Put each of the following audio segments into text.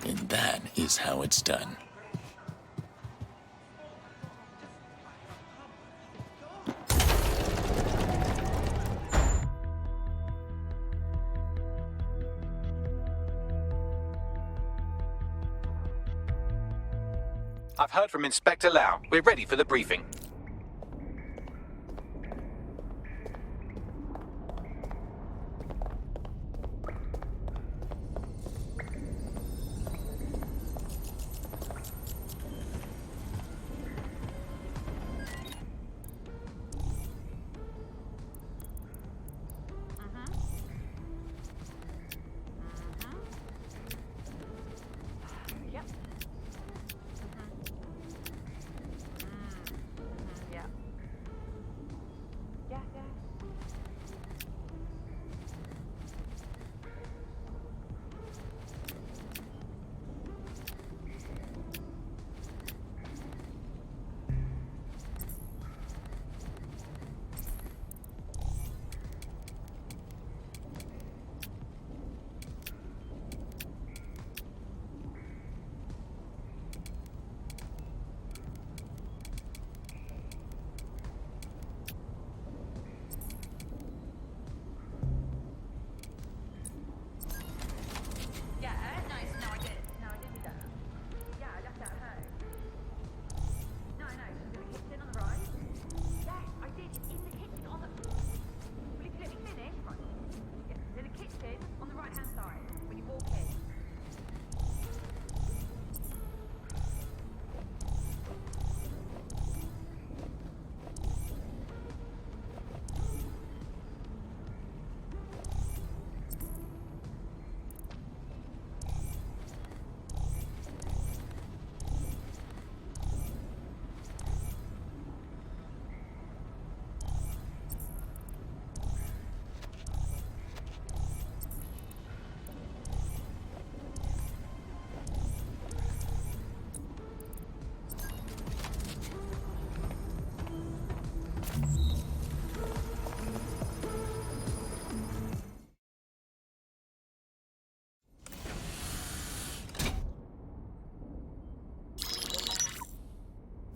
And that is how it's done. I've heard from Inspector Lau. We're ready for the briefing.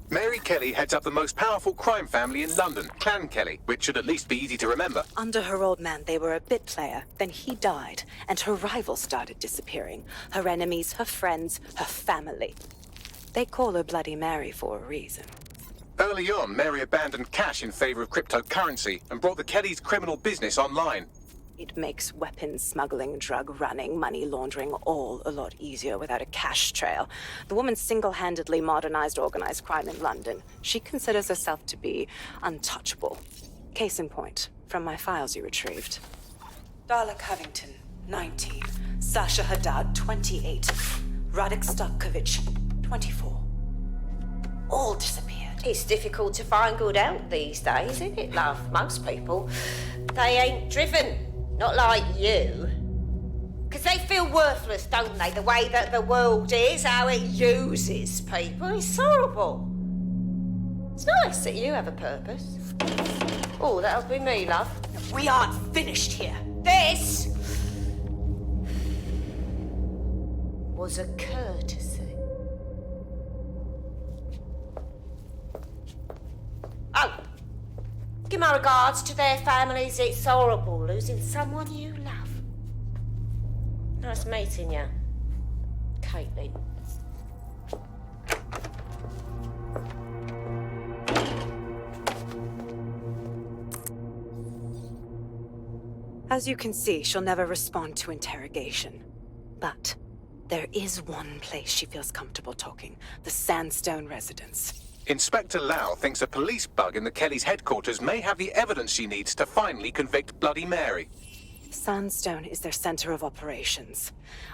Mary Kelly heads up the most powerful crime family in London, Clan Kelly, which should at least be easy to remember. Under her old man, they were a bit player. Then he died, and her rivals started disappearing. Her enemies, her friends, her family. They call her Bloody Mary for a reason. Early on, Mary abandoned cash in favor of cryptocurrency and brought the Kellys' criminal business online. It makes weapons smuggling, drug running, money laundering all a lot easier without a cash trail. The woman single-handedly modernized organized crime in London. She considers herself to be untouchable. Case in point, from my files you retrieved. Darla Covington, 19. Sasha Haddad, 28. Radek Starkovich, 24. All disappeared. It's difficult to find good help these days, isn't it, love? Most people, they ain't driven. Not like you. Because they feel worthless, don't they? The way that the world is, how it uses people. It's horrible. It's nice that you have a purpose. Oh, that'll be me, love. We aren't finished here. This was a courtesy. Oh, give my regards to their families. It's horrible losing someone you love. Nice meeting you, Caitlin. As you can see, she'll never respond to interrogation. But there is one place she feels comfortable talking. The Sandstone residence. Inspector Lau thinks a police bug in the Kellys' headquarters may have the evidence she needs to finally convict Bloody Mary. Sandstone is their center of operations.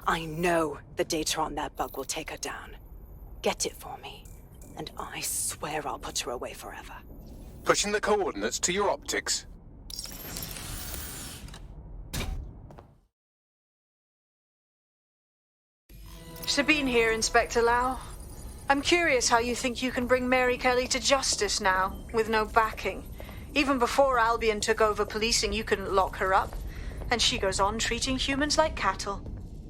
I know the data on that bug will take her down. Get it for me, and I swear I'll put her away forever. Pushing the coordinates to your optics. Sabine here, Inspector Lau. I'm curious how you think you can bring Mary Kelly to justice now, with no backing. Even before Albion took over policing, you couldn't lock her up. And she goes on treating humans like cattle.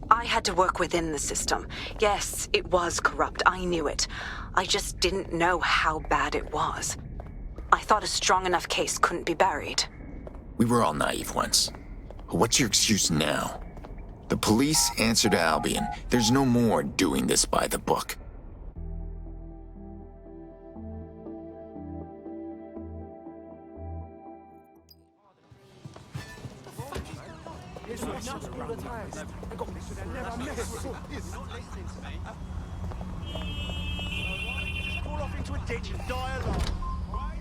I had to work within the system. Yes, it was corrupt. I knew it. I just didn't know how bad it was. I thought a strong enough case couldn't be buried. We were all naive once. What's your excuse now? The police answer to Albion. There's no more doing this by the book.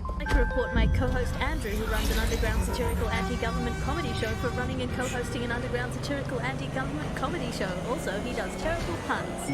I'd like to report my co-host Andrew, who runs an underground satirical anti-government comedy show, for running and co-hosting an underground satirical anti-government comedy show. Also, he does terrible puns.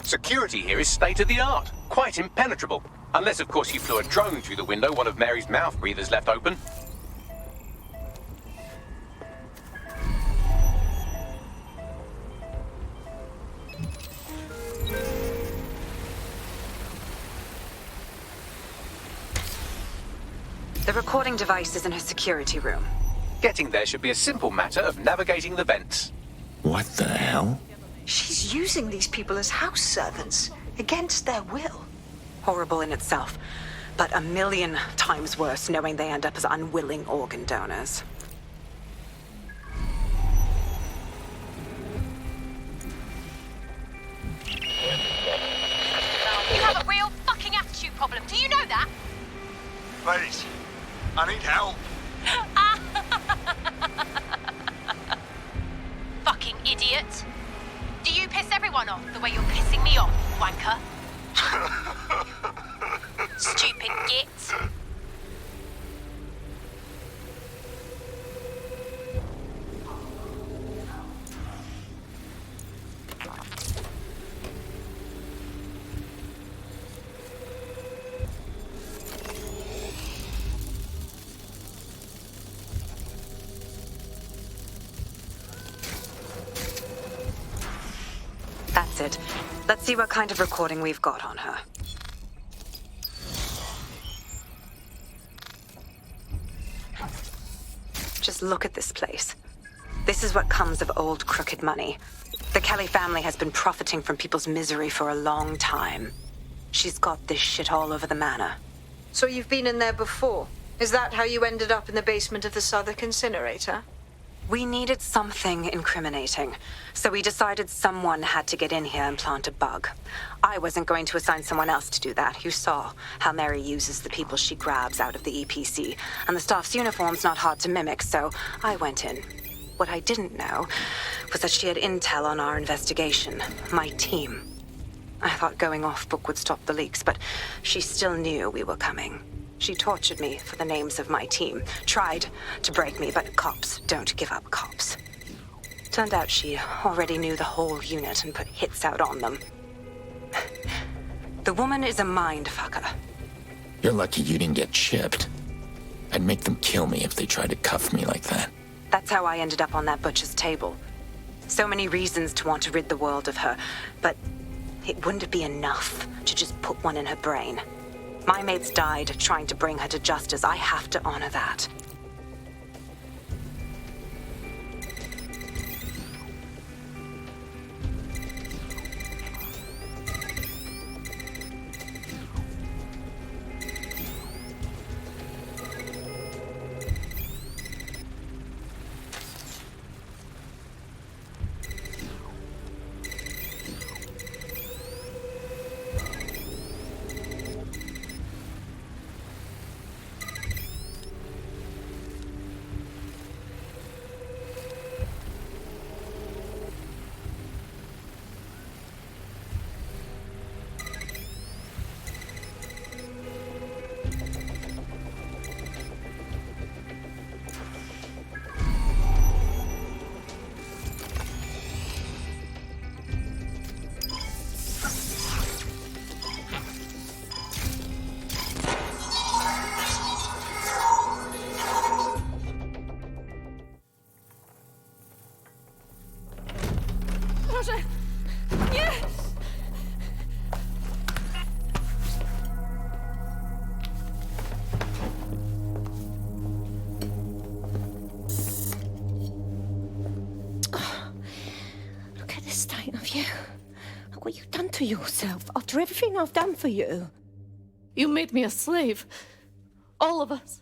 Security here is state-of-the-art, quite impenetrable. Unless, of course, you flew a drone through the window one of Mary's mouth breathers left open. The recording device is in her security room. Getting there should be a simple matter of navigating the vents. What the hell? She's using these people as house servants, against their will. Horrible in itself, but a million times worse knowing they end up as unwilling organ donors. You have a real fucking attitude problem. Do you know that? Please, I need help. Fucking idiot. Do you piss everyone off the way you're pissing me off, wanker? Stupid git. That's it. Let's see what kind of recording we've got on her. Just look at this place. This is what comes of old crooked money. The Kelly family has been profiting from people's misery for a long time. She's got this shit all over the manor. So you've been in there before? Is that how you ended up in the basement of the Southwark incinerator? We needed something incriminating, so we decided someone had to get in here and plant a bug. I wasn't going to assign someone else to do that. You saw how Mary uses the people she grabs out of the EPC, and the staff's uniform's not hard to mimic, so I went in. What I didn't know was that she had intel on our investigation, my team. I thought going off book would stop the leaks, but she still knew we were coming. She tortured me for the names of my team, tried to break me, but cops don't give up cops. Turned out she already knew the whole unit and put hits out on them. The woman is a mindfucker. You're lucky you didn't get chipped. I'd make them kill me if they tried to cuff me like that. That's how I ended up on that butcher's table. So many reasons to want to rid the world of her, but it wouldn't be enough to just put one in her brain. My mates died trying to bring her to justice. I have to honor that. What you've done to yourself after everything I've done for you. You made me a slave. All of us.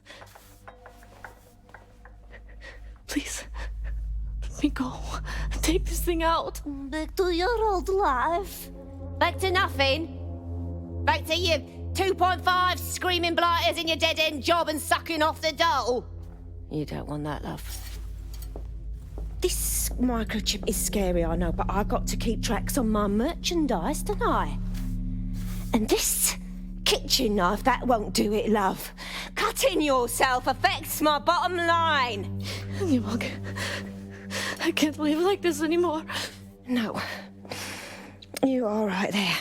Please, let me go. Take this thing out. Back to your old life. Back to nothing. Back to you 2.5 screaming blighters in your dead-end job and sucking off the dole. You don't want that, love. This microchip is scary, I know, but I got to keep tracks on my merchandise, don't I? And this kitchen knife, that won't do it, love. Cutting yourself affects my bottom line. You mug. I can't live like this anymore. No. You're all right there.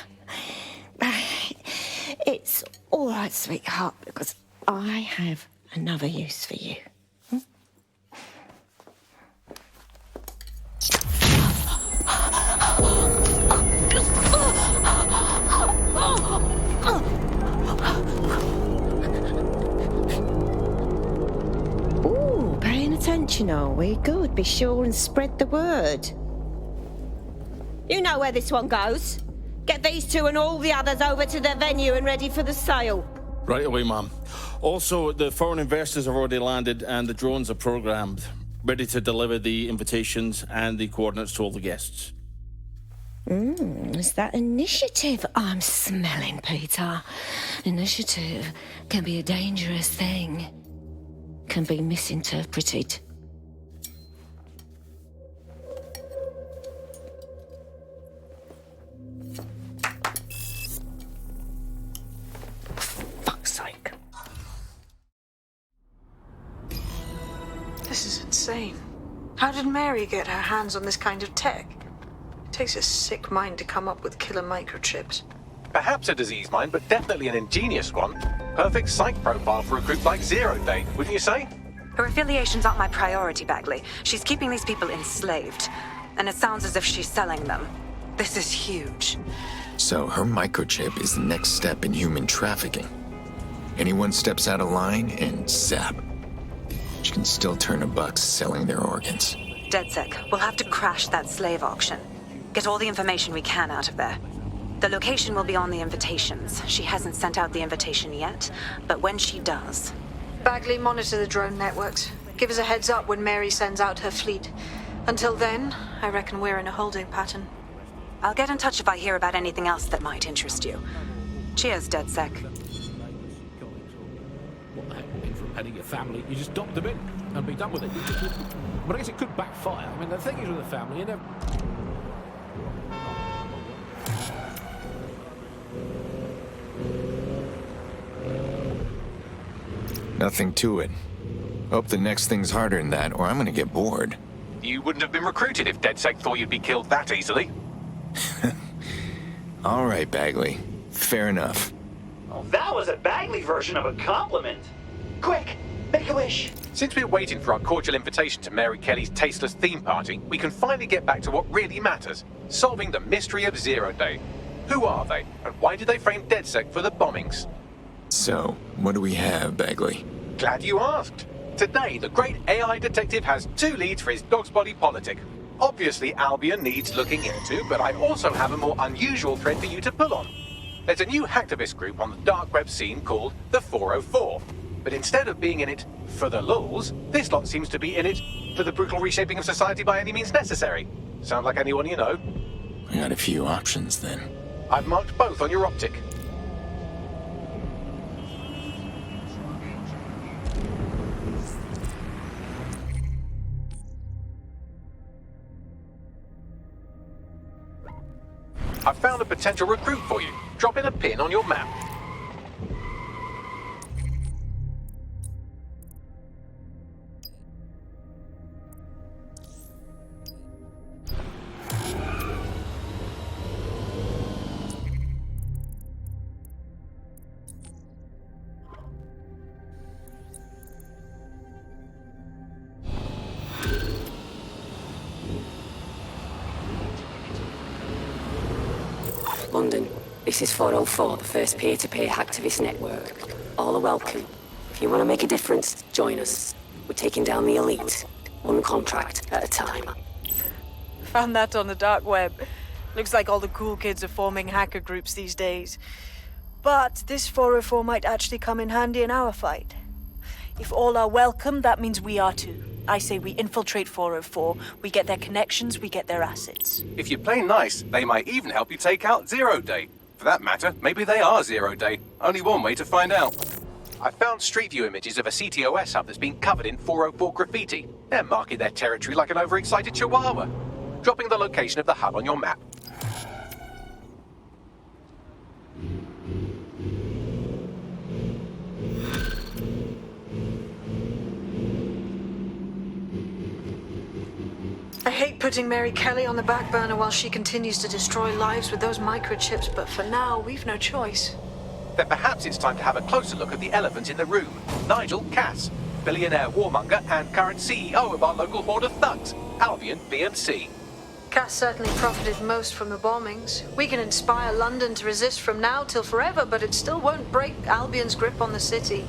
It's all right, sweetheart, because I have another use for you. Ooh, paying attention, are we? Good. Be sure and spread the word. You know where this one goes. Get these two and all the others over to their venue and ready for the sale. Right away, Mum. Also, the foreign investors have already landed and the drones are programmed, ready to deliver the invitations and the coordinates to all the guests. Is that initiative I'm smelling, Peter? Initiative can be a dangerous thing. Can be misinterpreted. Fuck's sake. This is insane. How did Mary get her hands on this kind of tech? It takes a sick mind to come up with killer microchips. Perhaps a disease mind, but definitely an ingenious one. Perfect psych profile for a group like Zero Day, wouldn't you say? Her affiliations aren't my priority, Bagley. She's keeping these people enslaved. And it sounds as if she's selling them. This is huge. So her microchip is the next step in human trafficking. Anyone steps out of line and zap. She can still turn a buck selling their organs. DedSec, we'll have to crash that slave auction. Get all the information we can out of there. The location will be on the invitations. She hasn't sent out the invitation yet, but when she does... Bagley, monitor the drone networks. Give us a heads up when Mary sends out her fleet. Until then, I reckon we're in a holding pattern. I'll get in touch if I hear about anything else that might interest you. Cheers, DedSec. What the heck, in for a penny, your family, you just dock them in and be done with it. But I guess it could backfire. I mean, the thing is with the family, you know... Nothing to it. Hope the next thing's harder than that, or I'm gonna get bored. You wouldn't have been recruited if DedSec thought you'd be killed that easily. All right, Bagley. Fair enough. Well, that was a Bagley version of a compliment. Quick, make a wish. Since we're waiting for our cordial invitation to Mary Kelly's tasteless theme party, we can finally get back to what really matters, solving the mystery of Zero Day. Who are they, and why did they frame DedSec for the bombings? So, what do we have, Bagley? Glad you asked. Today, the great AI detective has 2 leads for his dog's body politic. Obviously, Albion needs looking into, but I also have a more unusual thread for you to pull on. There's a new hacktivist group on the dark web scene called the 404. But instead of being in it for the lulz, this lot seems to be in it for the brutal reshaping of society by any means necessary. Sound like anyone you know? I got a few options then. I've marked both on your optic. I've found a potential recruit for you. Drop in a pin on your map. London, this is 404, the first peer-to-peer hacktivist network. All are welcome. If you want to make a difference, join us. We're taking down the elite, one contract at a time. Found that on the dark web. Looks like all the cool kids are forming hacker groups these days. But this 404 might actually come in handy in our fight. If all are welcome, that means we are too. I say we infiltrate 404, we get their connections, we get their assets. If you play nice, they might even help you take out Zero Day. For that matter, maybe they are Zero Day. Only one way to find out. I found Street View images of a CTOS hub that's been covered in 404 graffiti. They're marking their territory like an overexcited chihuahua. Dropping the location of the hub on your map. I hate putting Mary Kelly on the back burner while she continues to destroy lives with those microchips, but for now, we've no choice. Then perhaps it's time to have a closer look at the elephant in the room. Nigel Cass, billionaire warmonger and current CEO of our local horde of thugs, Albion BMC. Cass certainly profited most from the bombings. We can inspire London to resist from now till forever, but it still won't break Albion's grip on the city.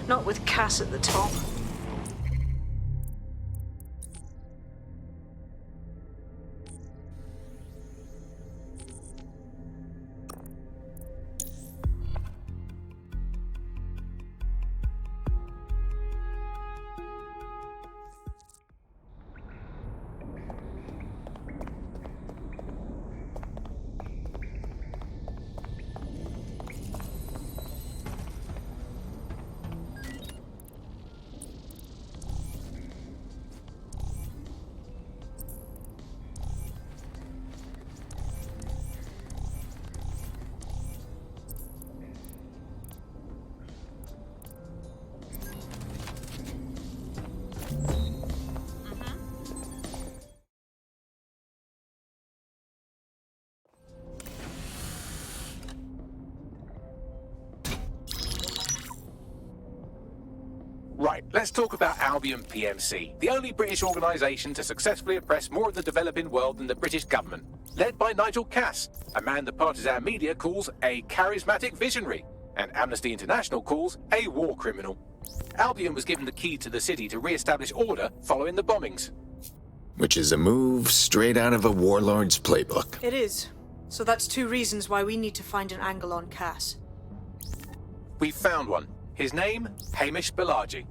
Not with Cass at the top. Right, let's talk about Albion PMC, the only British organisation to successfully oppress more of the developing world than the British government. Led by Nigel Cass, a man the partisan media calls a charismatic visionary, and Amnesty International calls a war criminal. Albion was given the key to the city to re-establish order following the bombings. Which is a move straight out of a warlord's playbook. It is. So that's 2 reasons why we need to find an angle on Cass. We've found one. His name, Hamish Balaji.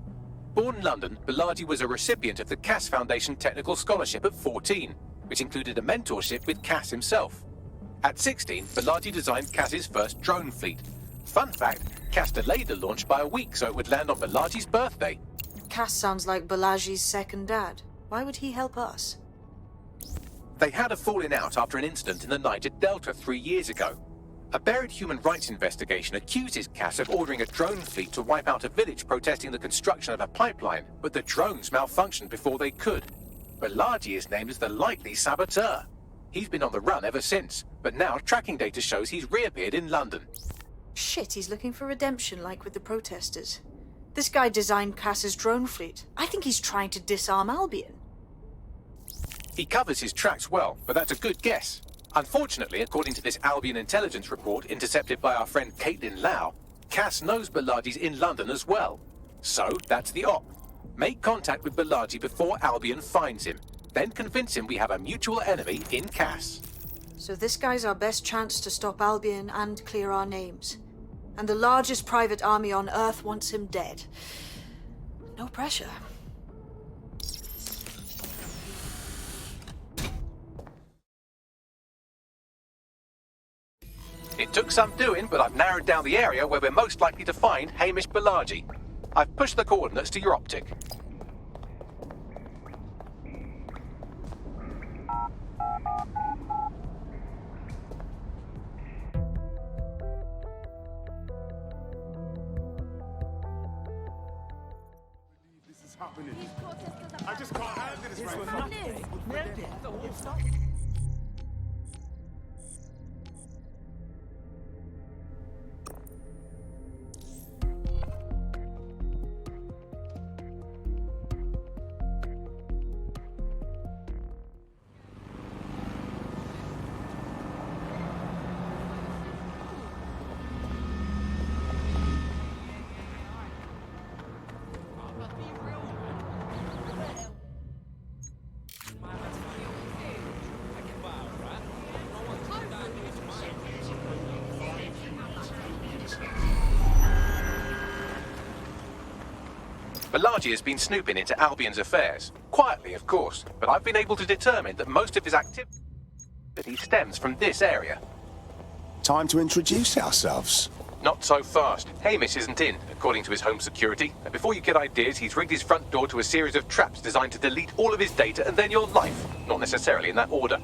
Born in London, Balaji was a recipient of the Cass Foundation Technical Scholarship at 14, which included a mentorship with Cass himself. At 16, Balaji designed Cass's first drone fleet. Fun fact, Cass delayed the launch by a week so it would land on Balaji's birthday. Cass sounds like Balaji's second dad. Why would he help us? They had a falling out after an incident in the Niger Delta 3 years ago. A buried human rights investigation accuses Cass of ordering a drone fleet to wipe out a village protesting the construction of a pipeline, but the drones malfunctioned before they could. Balaji is named as the likely saboteur. He's been on the run ever since, but now tracking data shows he's reappeared in London. Shit, he's looking for redemption like with the protesters. This guy designed Cass's drone fleet. I think he's trying to disarm Albion. He covers his tracks well, but that's a good guess. Unfortunately, according to this Albion intelligence report intercepted by our friend Caitlin Lau, Cass knows Bilardi's in London as well. So, that's the op. Make contact with Bilardi before Albion finds him. Then convince him we have a mutual enemy in Cass. So this guy's our best chance to stop Albion and clear our names. And the largest private army on Earth wants him dead. No pressure. It took some doing, but I've narrowed down the area where we're most likely to find Hamish Bilardi. I've pushed the coordinates to your optic. This is happening. I just can't handle this right now. Bilardi has been snooping into Albion's affairs. Quietly, of course, but I've been able to determine that most of his activity stems from this area. Time to introduce ourselves. Not so fast. Hamish isn't in, according to his home security. And before you get ideas, he's rigged his front door to a series of traps designed to delete all of his data and then your life. Not necessarily in that order.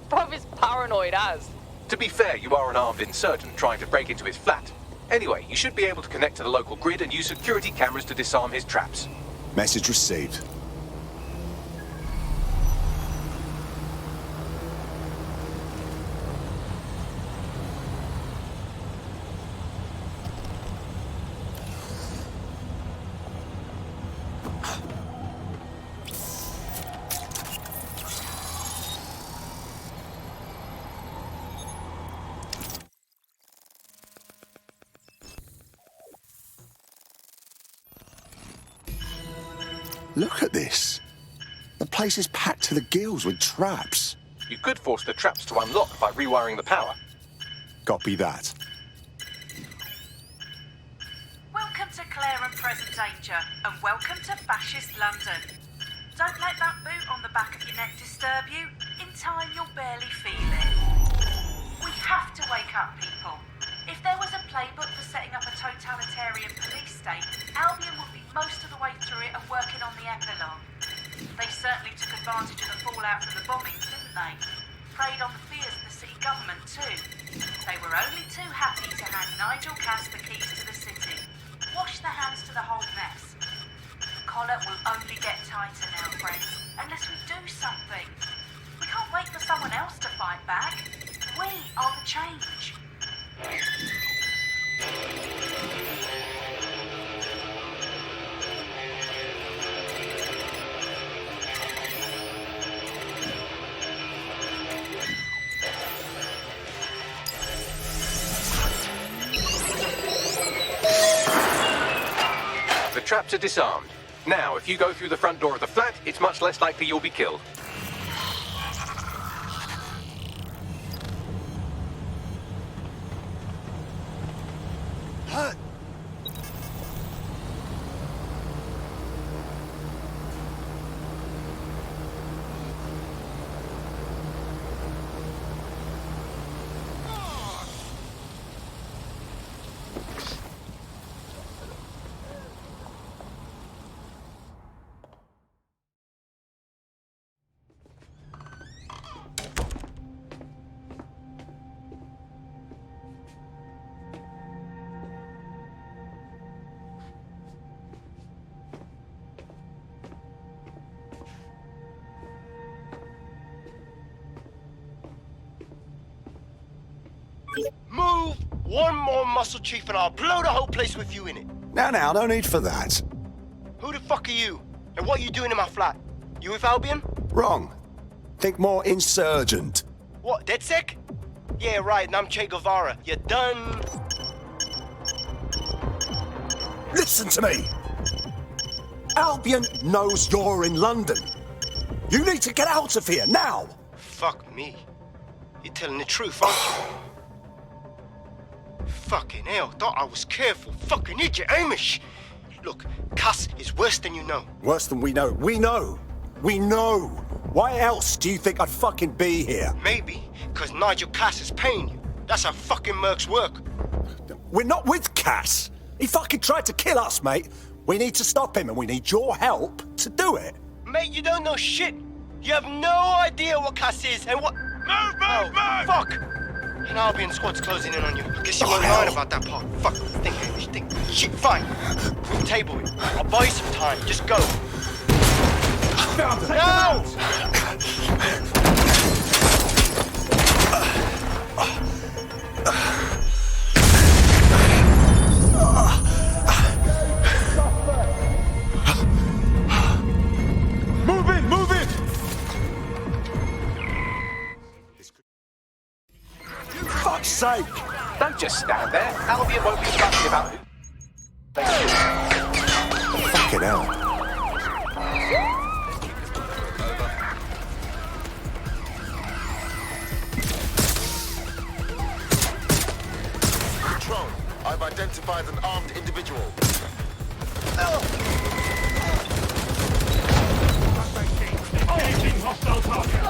Bruv is paranoid as. To be fair, you are an armed insurgent trying to break into his flat. Anyway, you should be able to connect to the local grid and use security cameras to disarm his traps. Message received. Look at this. The place is packed to the gills with traps. You could force the traps to unlock by rewiring the power. Copy that. Welcome to Claire and Present Danger, and welcome to Fascist London. Don't let that boot on the back of your neck disturb you. In time, you'll barely feel it. We have to wake up, people. If there was a playbook for setting up a totalitarian police state, Albion would be most of the way through it and working on the epilogue. They certainly took advantage of the fallout from the bombings, didn't they? Preyed on the fears of the city government too. They were only too happy to hand Nigel Cass the keys to the city. Wash their hands to the whole mess. The collar will only get tighter now, friends, unless we do something. We can't wait for someone else to fight back. We are the change. The traps are disarmed. Now, if you go through the front door of the flat, it's much less likely you'll be killed. Move one more muscle, Chief, and I'll blow the whole place with you in it. Now, no need for that. Who the fuck are you? And what are you doing in my flat? You with Albion? Wrong. Think more insurgent. What, DedSec? Yeah, right, and I'm Che Guevara. You done? Listen to me! Albion knows you're in London. You need to get out of here, now! Fuck me. You're telling the truth, aren't you? Fucking hell, thought I was careful. Fucking idiot, Amish! Look, Cass is worse than you know. Worse than we know. We know! We know! Why else do you think I'd fucking be here? Maybe, because Nigel Cass is paying you. That's how fucking mercs work. We're not with Cass! He fucking tried to kill us, mate. We need to stop him, and we need your help to do it. Mate, you don't know shit. You have no idea what Cass is and what... Move! Fuck! An Albion squad's closing in on you. I guess you weren't lying about that part. Fuck. Think, Hamish, think. Shit, fine. We'll table it. I'll buy you some time. Just go. No! Move it! Fuck's sake! Don't just stand there. Albion won't be fussy about who. Fucking hell. Control, I've identified an armed individual. Engaging hostile target.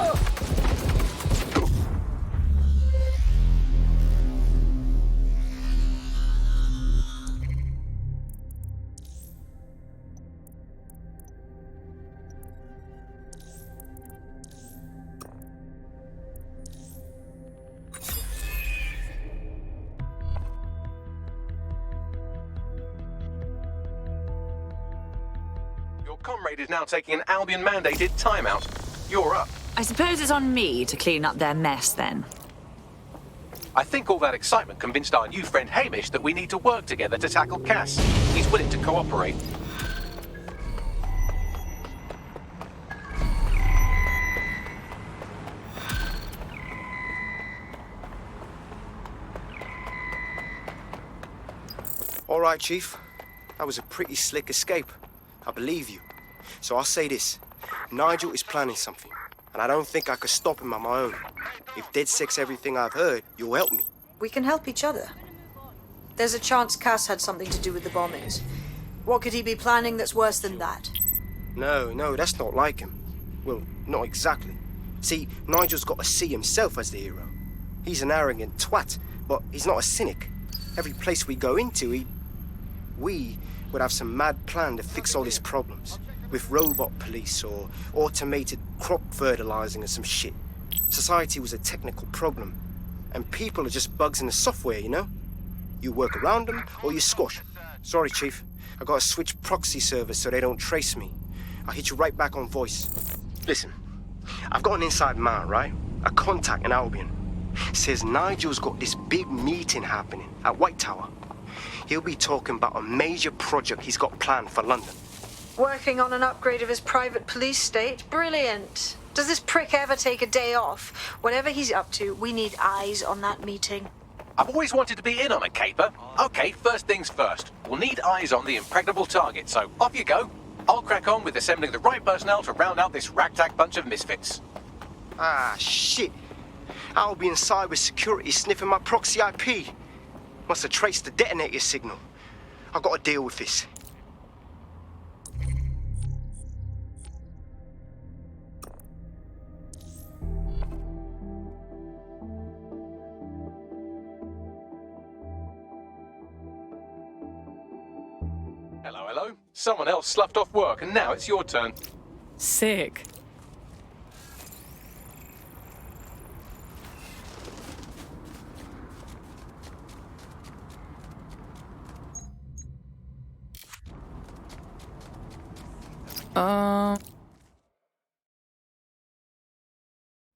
Your comrade is now taking an Albion-mandated timeout. You're up. I suppose it's on me to clean up their mess, then. I think all that excitement convinced our new friend Hamish that we need to work together to tackle Cass. He's willing to cooperate. All right, Chief. That was a pretty slick escape. I believe you. So I'll say this. Nigel is planning something, and I don't think I could stop him on my own. If DedSec's everything I've heard, you'll help me. We can help each other. There's a chance Cass had something to do with the bombings. What could he be planning that's worse than that? No, that's not like him. Well, not exactly. See, Nigel's got to see himself as the hero. He's an arrogant twat, but he's not a cynic. Every place we go into, we would have some mad plan to fix all his problems. With robot police or automated crop fertilizing or some shit. Society was a technical problem. And people are just bugs in the software, you know? You work around them or you squash. Sorry, Chief. I gotta switch proxy servers so they don't trace me. I'll hit you right back on voice. Listen, I've got an inside man, right? A contact in Albion. Says Nigel's got this big meeting happening at White Tower. He'll be talking about a major project he's got planned for London. Working on an upgrade of his private police state? Brilliant. Does this prick ever take a day off? Whatever he's up to, we need eyes on that meeting. I've always wanted to be in on a caper. Okay, first things first. We'll need eyes on the impregnable target, so off you go. I'll crack on with assembling the right personnel to round out this ragtag bunch of misfits. Ah, shit. Albion cybersecurity sniffing my proxy IP. Must have traced the detonator signal. I've got to deal with this. Hello. Someone else sloughed off work, and now it's your turn. Sick.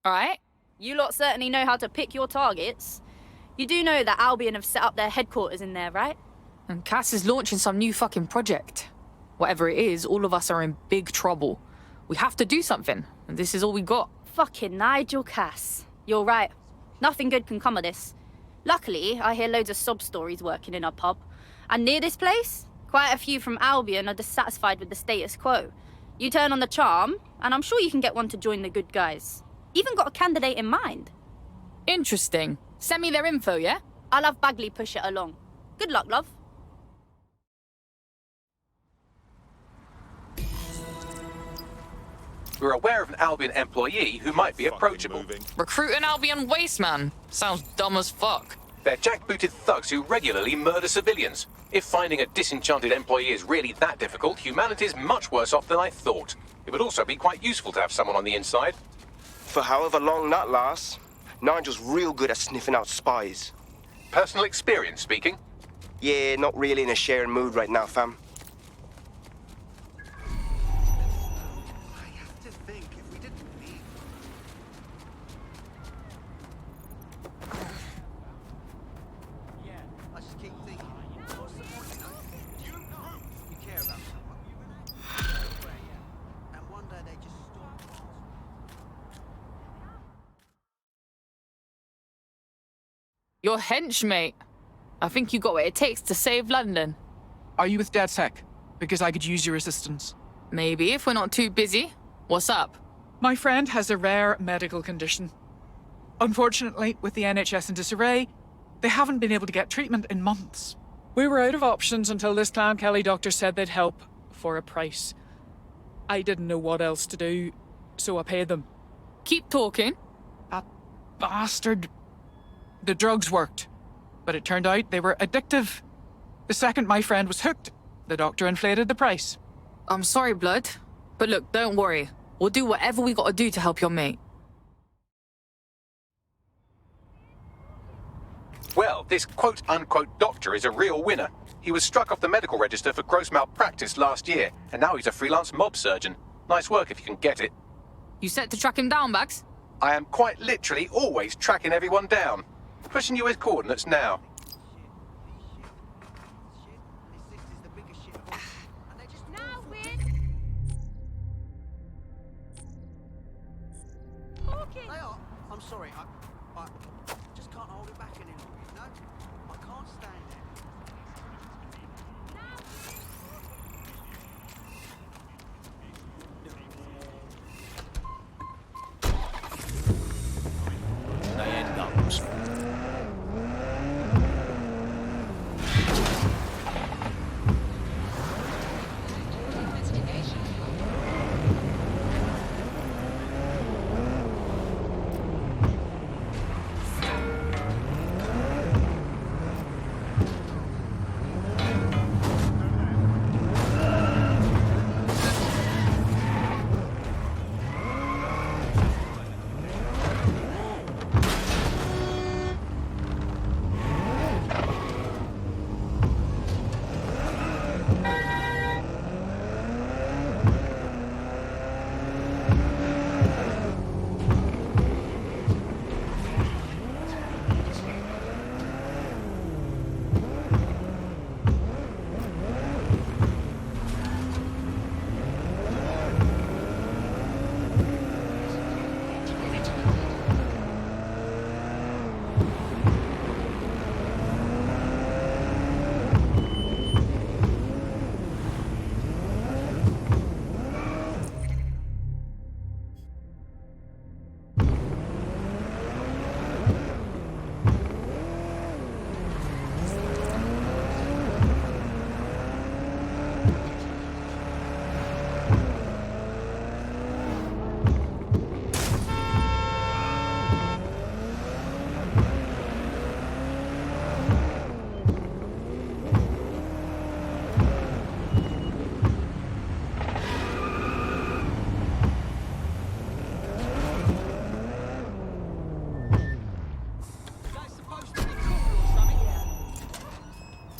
Alright, you lot certainly know how to pick your targets. You do know that Albion have set up their headquarters in there, right? And Cass is launching some new fucking project. Whatever it is, all of us are in big trouble. We have to do something, and this is all we got. Fucking Nigel Cass. You're right. Nothing good can come of this. Luckily, I hear loads of sob stories working in our pub. And near this place, quite a few from Albion are dissatisfied with the status quo. You turn on the charm, and I'm sure you can get one to join the good guys. Even got a candidate in mind. Interesting. Send me their info, yeah? I'll have Bagley push it along. Good luck, love. We're aware of an Albion employee who might be approachable. Recruit an Albion wasteman. Sounds dumb as fuck. They're jackbooted thugs who regularly murder civilians. If finding a disenchanted employee is really that difficult, humanity's much worse off than I thought. It would also be quite useful to have someone on the inside. For however long that lasts, Nigel's real good at sniffing out spies. Personal experience speaking? Yeah, not really in a sharing mood right now, fam. Your henchmate. I think you got what it takes to save London. Are you with DedSec? Because I could use your assistance. Maybe, if we're not too busy. What's up? My friend has a rare medical condition. Unfortunately, with the NHS in disarray, they haven't been able to get treatment in months. We were out of options until this Clan Kelly doctor said they'd help for a price. I didn't know what else to do, so I paid them. Keep talking. That bastard. The drugs worked, but it turned out they were addictive. The second my friend was hooked, the doctor inflated the price. I'm sorry, Blood. But look, don't worry. We'll do whatever we gotta do to help your mate. Well, this quote-unquote doctor is a real winner. He was struck off the medical register for gross malpractice last year, and now he's a freelance mob surgeon. Nice work if you can get it. You set to track him down, Bags? I am quite literally always tracking everyone down. Pushing you his coordinates now. I'm sorry, I just can't hold it back any longer, you know? I can't stand it.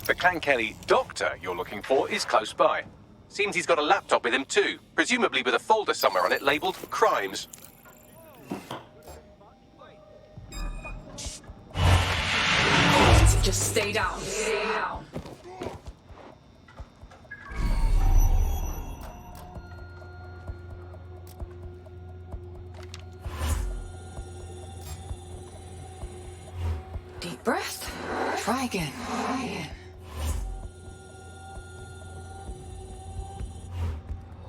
The Clan Kelly doctor you're looking for is close by. Seems he's got a laptop with him too, presumably with a folder somewhere on it labelled Crimes. Just stay down. Stay down. Deep breath. Try again. Try again.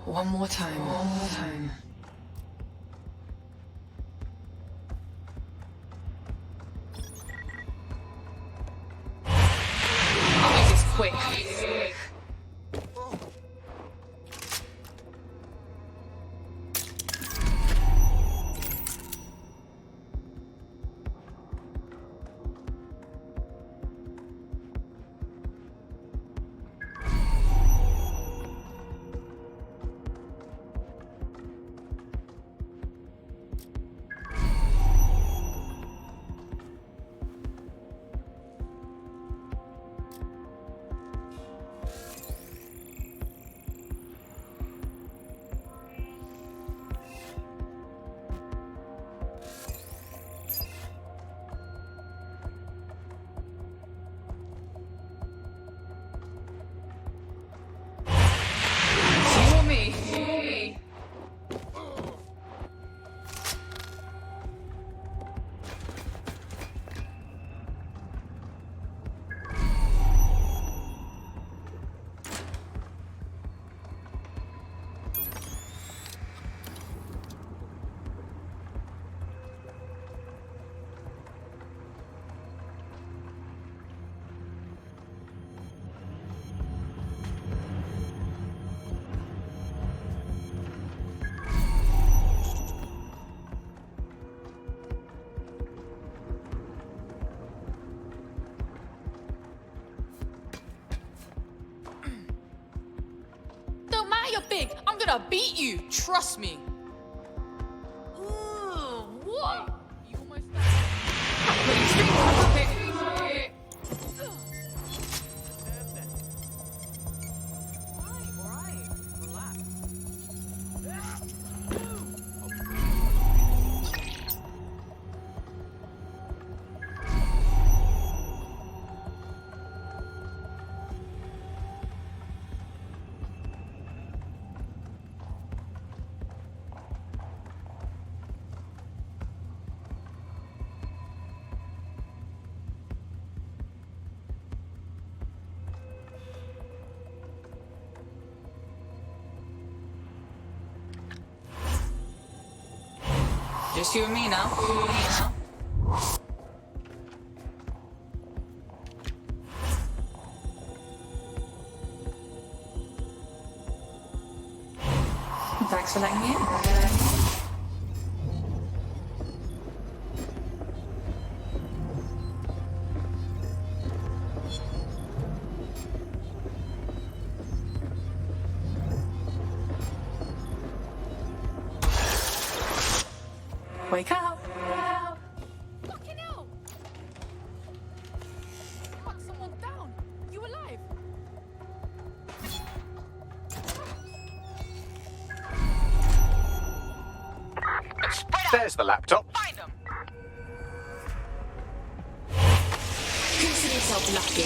One more time. One more time. I'll make this quick. Big, I'm gonna beat you. Trust me. Ooh, what? You almost just you and me now. Thanks for letting me in. Wake up! Fucking hell! Fuck someone down! You alive? There's the laptop. Find them! Consider yourself lucky.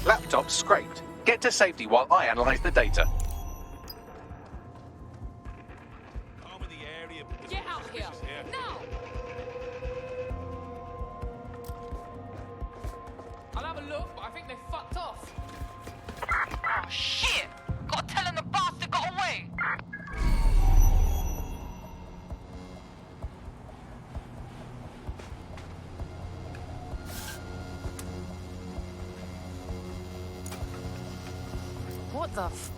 Laptop scraped. Get to safety while I analyze the data. Get out here! Now! I'll have a look, but I think they fucked off. Oh shit! Gotta tell him the bastard got away! What the f...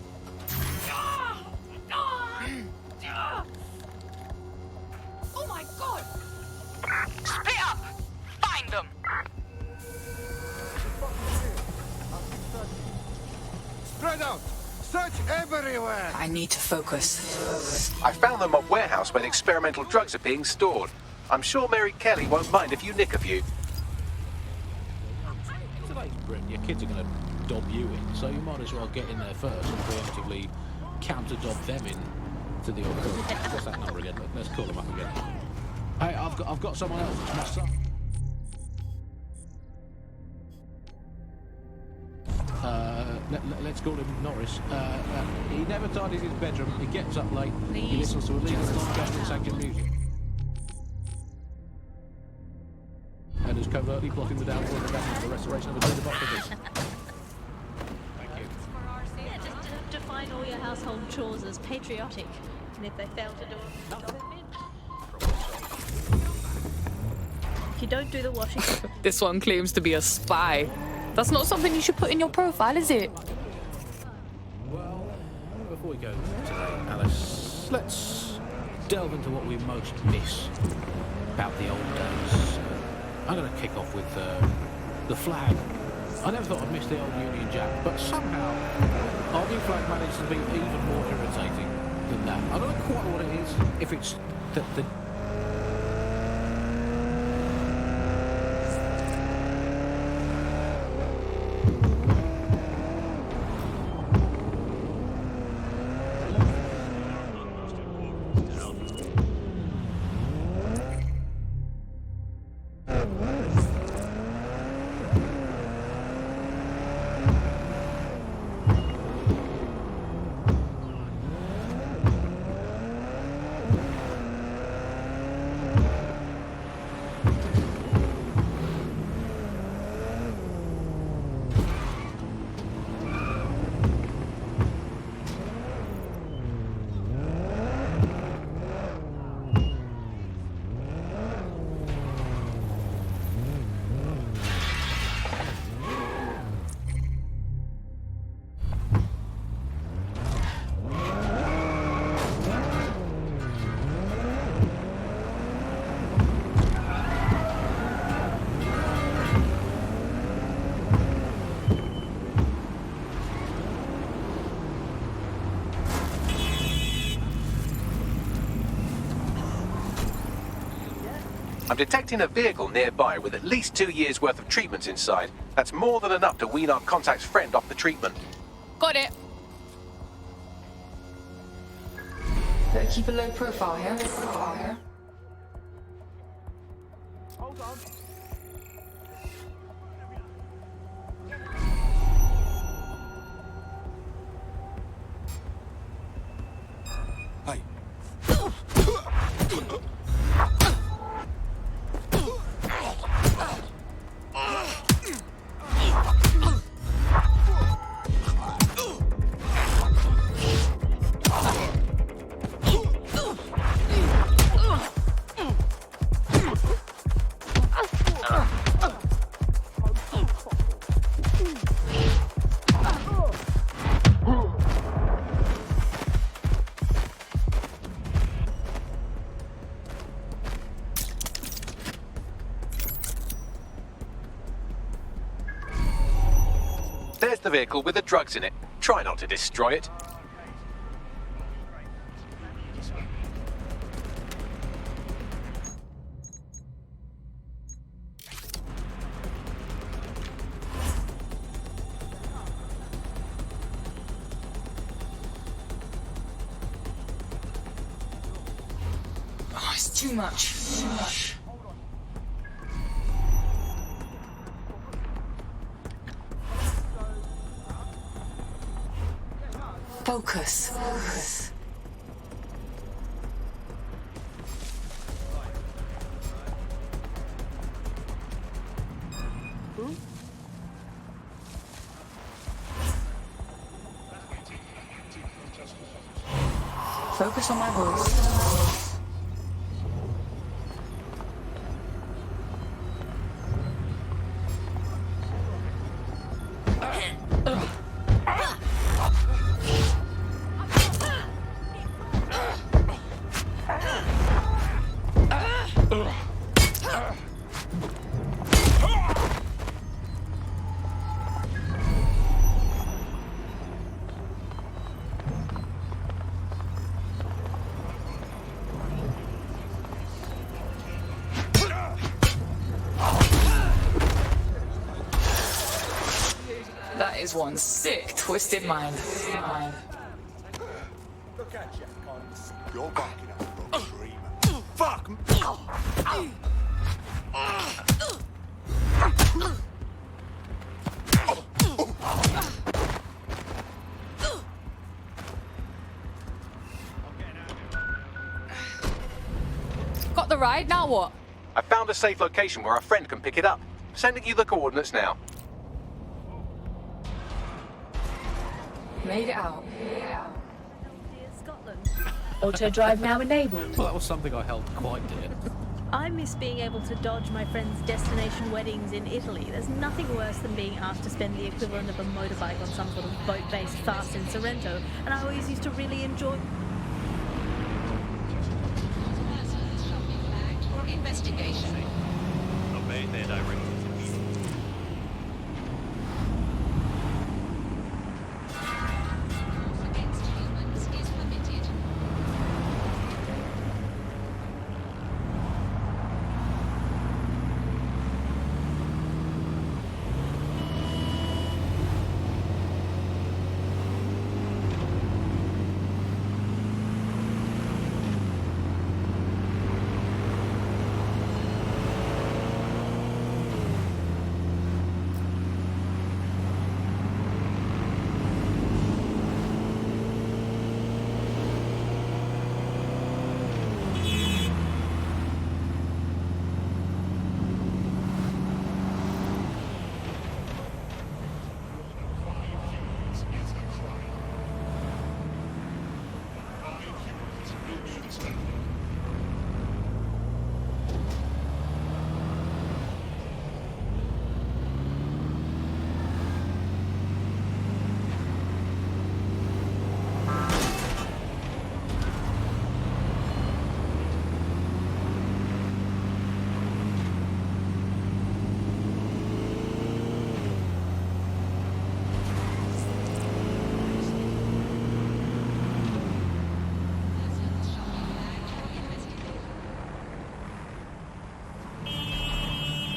Oh my god! Split up! Find them! Spread out! Search everywhere! I need to focus. I found the mob warehouse where the experimental drugs are being stored. I'm sure Mary Kelly won't mind if you nick a few. kids are going to dob you in, so you might as well get in there first and preemptively counter-dob them in to the old cook. What's that number again? Let's call them up again. Hey, I've got someone else. It's my son. Let's call him Norris. He never tidies his bedroom. He gets up late. He listens to illegal non-government sanctioned music. And is covertly plotting the downfall of the government for the restoration of a good democracy. Thank you. Yeah, just define all your household chores as patriotic. And if they fail to do it, knock them in. If you don't do the washing... This one claims to be a spy. That's not something you should put in your profile, is it? Well, before we go today, Alice, let's delve into what we most miss about the old days. I'm going to kick off with the flag. I never thought I'd miss the old Union Jack, but somehow our new flag managed to be even more irritating than that. I don't know quite what it is, if it's the I'm detecting a vehicle nearby with at least 2 years' worth of treatments inside. That's more than enough to wean our contact's friend off the treatment. Got it. Better keep a low profile here. Hold on. Hey. There's the vehicle with the drugs in it. Try not to destroy it. Oh, it's too much. Too much. Focus. Focus. Focus on my voice. That is one sick, twisted mind. Look at you, can't see. You're backing up, Rock Dreamer. Fuck! Got the ride, now what? I found a safe location where our friend can pick it up. Sending you the coordinates now. Made it out. Scotland. Auto drive now enabled. Well, that was something I held quite dear. I miss being able to dodge my friends' destination weddings in Italy. There's nothing worse than being asked to spend the equivalent of a motorbike on some sort of boat-based fast in Sorrento, and I always used to really enjoy... Investigation. Obey their directives.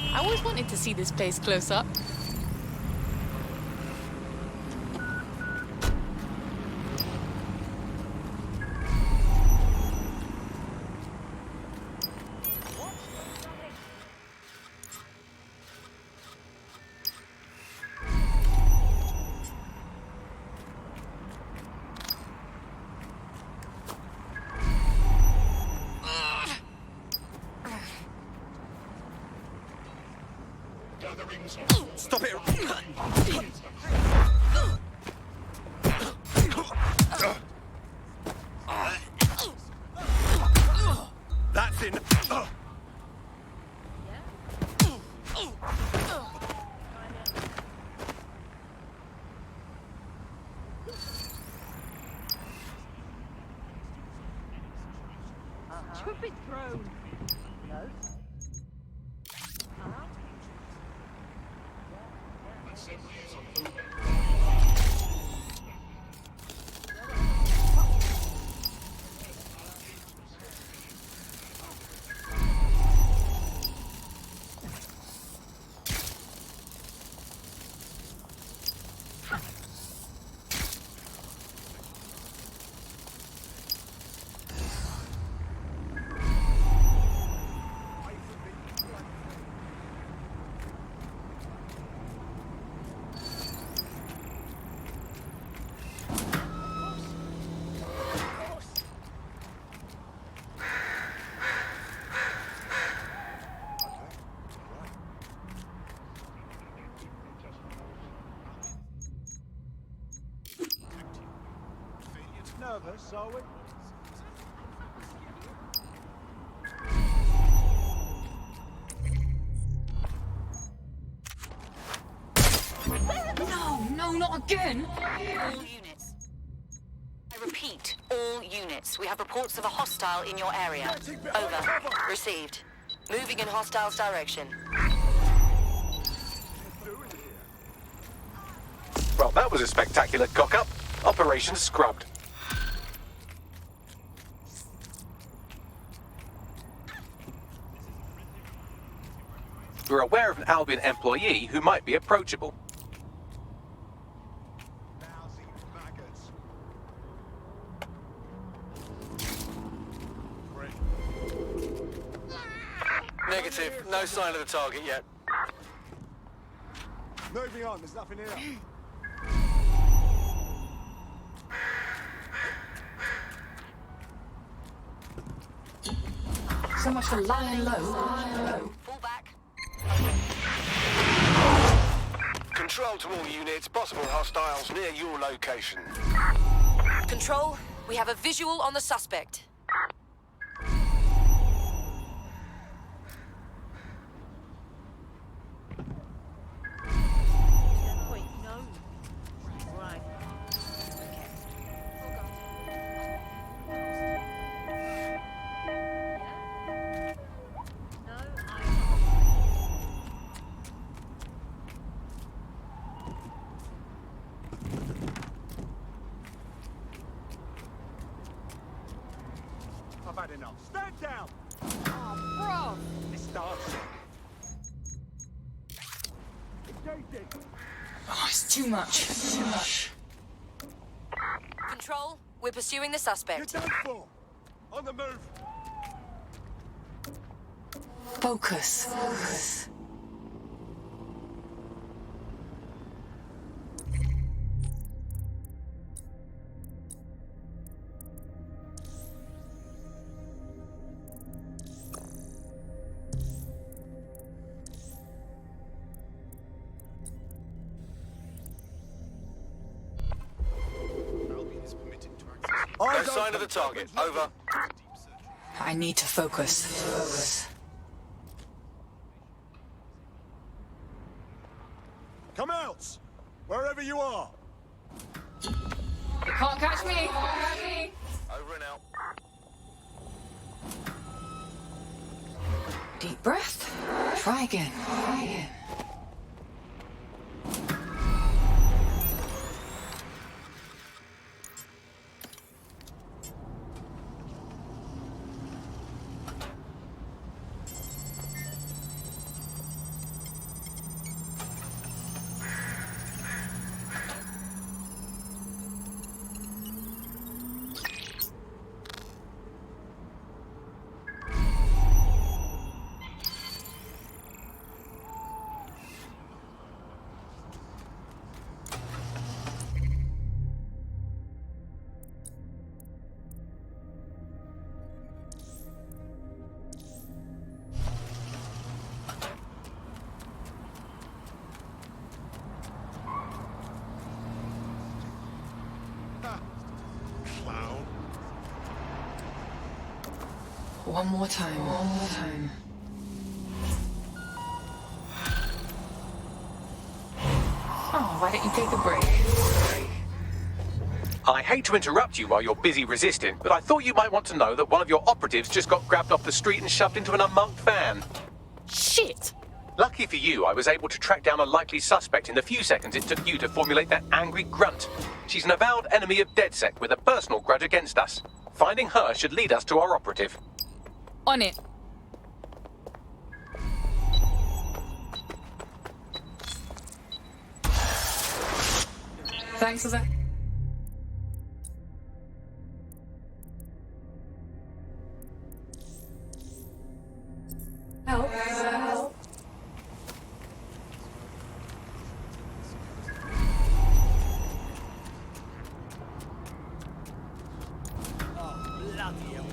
I always wanted to see this place close up. Stop it! That's in. Stupid drone. No. Nervous, are we? No, not again! All units. I repeat, all units. We have reports of a hostile in your area. Over. Received. Moving in hostile's direction. Well, that was a spectacular cock-up. Operation scrubbed. We're aware of an Albion employee who might be approachable. No sign of the target yet. Moving on, there's nothing here. So much for lying low. Fall back. Control to all units, possible hostiles near your location. Control, we have a visual on the suspect. I've had enough. Stand down! Oh, bro! This starts. Engaging! Oh, it's too much. Too much. Control, we're pursuing the suspect. You're done for! On the move! Focus. No sign of the target. Over. I need to focus. Come out! Wherever you are! You can't catch me. Over and out. Deep breath. Try again. Clown. One more time. Oh, why don't you take a break? I hate to interrupt you while you're busy resisting, but I thought you might want to know that one of your operatives just got grabbed off the street and shoved into an unmarked van. Shit! Lucky for you, I was able to track down a likely suspect in the few seconds it took you to formulate that angry grunt. She's an avowed enemy of DedSec with a personal grudge against us. Finding her should lead us to our operative. On it. Thanks for that. Help. Oh, bloody hell.